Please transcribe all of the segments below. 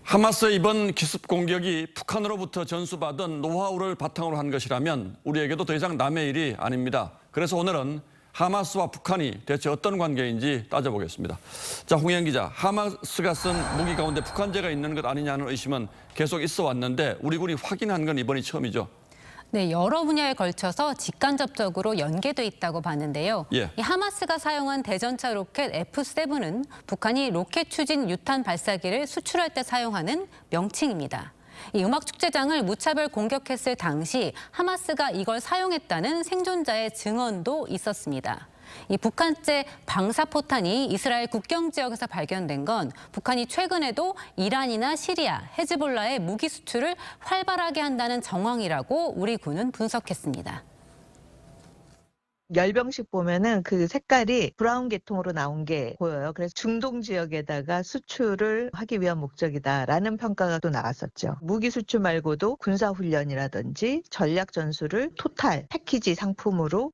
하마스의 이번 기습 공격이 북한으로부터 전수받은 노하우를 바탕으로 한 것이라면 우리에게도 더 이상 남의 일이 아닙니다. 그래서 오늘은 하마스와 북한이 대체 어떤 관계인지 따져보겠습니다. 자, 홍현 기자, 하마스가 쓴 무기 가운데 북한제가 있는 것 아니냐는 의심은 계속 있어 왔는데 우리 군이 확인한 건 이번이 처음이죠. 네, 여러 분야에 걸쳐서 직간접적으로 연계돼 있다고 봤는데요. 예. 이 하마스가 사용한 대전차 로켓 F7은 북한이 로켓 추진 유탄 발사기를 수출할 때 사용하는 명칭입니다. 이 음악축제장을 무차별 공격했을 당시 하마스가 이걸 사용했다는 생존자의 증언도 있었습니다. 이 북한제 방사포탄이 이스라엘 국경 지역에서 발견된 건 북한이 최근에도 이란이나 시리아, 헤즈볼라의 무기 수출을 활발하게 한다는 정황이라고 우리 군은 분석했습니다. 열병식 보면은 그 색깔이 브라운 계통으로 나온 게 보여요. 그래서 중동 지역에다가 수출을 하기 위한 목적이다라는 평가가 또 나왔었죠. 무기 수출 말고도 군사 훈련이라든지 전략 전술을 토탈 패키지 상품으로.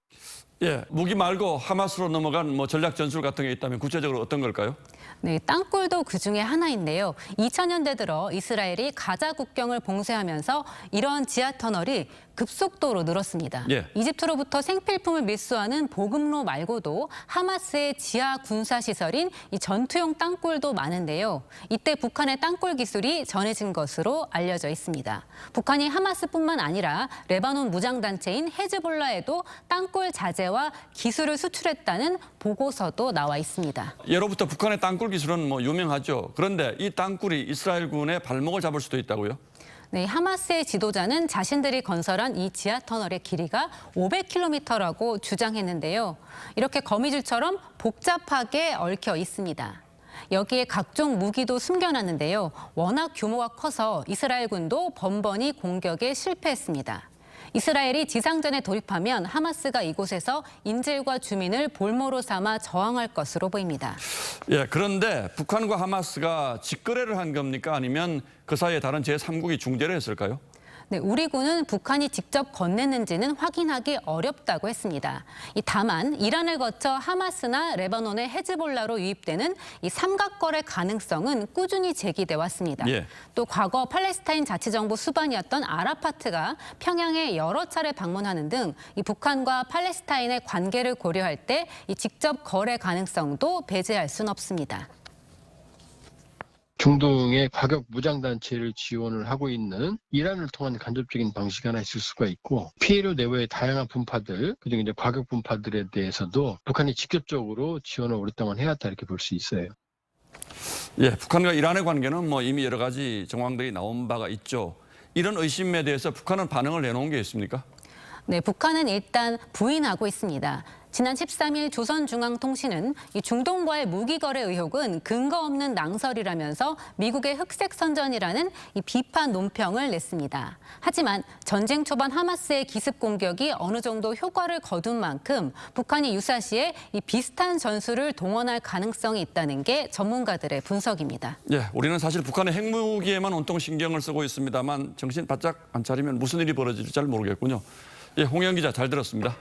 예, 무기 말고 하마스로 넘어간 전략 전술 같은 게 있다면 구체적으로 어떤 걸까요? 네, 땅굴도 그중에 하나인데요. 2000년대 들어 이스라엘이 가자 국경을 봉쇄하면서 이런 지하 터널이 급속도로 늘었습니다. 예. 이집트로부터 생필품을 밀수하는 보급로 말고도 하마스의 지하 군사시설인 이 전투용 땅굴도 많은데요. 이때 북한의 땅굴 기술이 전해진 것으로 알려져 있습니다. 북한이 하마스뿐만 아니라 레바논 무장단체인 헤즈볼라에도 땅굴 자재와 기술을 수출했다는 보고서도 나와 있습니다. 예로부터 북한의 땅굴 기술은 유명하죠. 그런데 이 땅굴이 이스라엘군의 발목을 잡을 수도 있다고요? 네, 하마스의 지도자는 자신들이 건설한 이 지하 터널의 길이가 500km라고 주장했는데요. 이렇게 거미줄처럼 복잡하게 얽혀 있습니다. 여기에 각종 무기도 숨겨놨는데요. 워낙 규모가 커서 이스라엘군도 번번이 공격에 실패했습니다. 이스라엘이 지상전에 돌입하면 하마스가 이곳에서 인질과 주민을 볼모로 삼아 저항할 것으로 보입니다. 예, 그런데 북한과 하마스가 직거래를 한 겁니까? 아니면 그 사이에 다른 제3국이 중재를 했을까요? 네, 우리 군은 북한이 직접 건넸는지는 확인하기 어렵다고 했습니다. 다만 이란을 거쳐 하마스나 레바논의 헤즈볼라로 유입되는 이 삼각거래 가능성은 꾸준히 제기돼 왔습니다. 예. 또 과거 팔레스타인 자치정부 수반이었던 아라파트가 평양에 여러 차례 방문하는 등 이 북한과 팔레스타인의 관계를 고려할 때 이 직접 거래 가능성도 배제할 순 없습니다. 중동의 과격 무장단체를 지원을 하고 있는 이란을 통한 간접적인 방식이 하나 있을 수가 있고, 피해료 내외의 다양한 분파들, 그중에 이제 과격 분파들에 대해서도 북한이 직접적으로 지원을 오랫동안 해왔다 이렇게 볼 수 있어요. 예, 북한과 이란의 관계는 이미 여러 가지 정황들이 나온 바가 있죠. 이런 의심에 대해서 북한은 반응을 내놓은 게 있습니까? 네, 북한은 일단 부인하고 있습니다. 지난 13일 조선중앙통신은 이 중동과의 무기거래 의혹은 근거 없는 낭설이라면서 미국의 흑색 선전이라는 이 비판 논평을 냈습니다. 하지만 전쟁 초반 하마스의 기습 공격이 어느 정도 효과를 거둔 만큼 북한이 유사시에 이 비슷한 전술을 동원할 가능성이 있다는 게 전문가들의 분석입니다. 예, 우리는 사실 북한의 핵무기에만 온통 신경을 쓰고 있습니다만 정신 바짝 안 차리면 무슨 일이 벌어질지 잘 모르겠군요. 예, 홍현 기자 잘 들었습니다.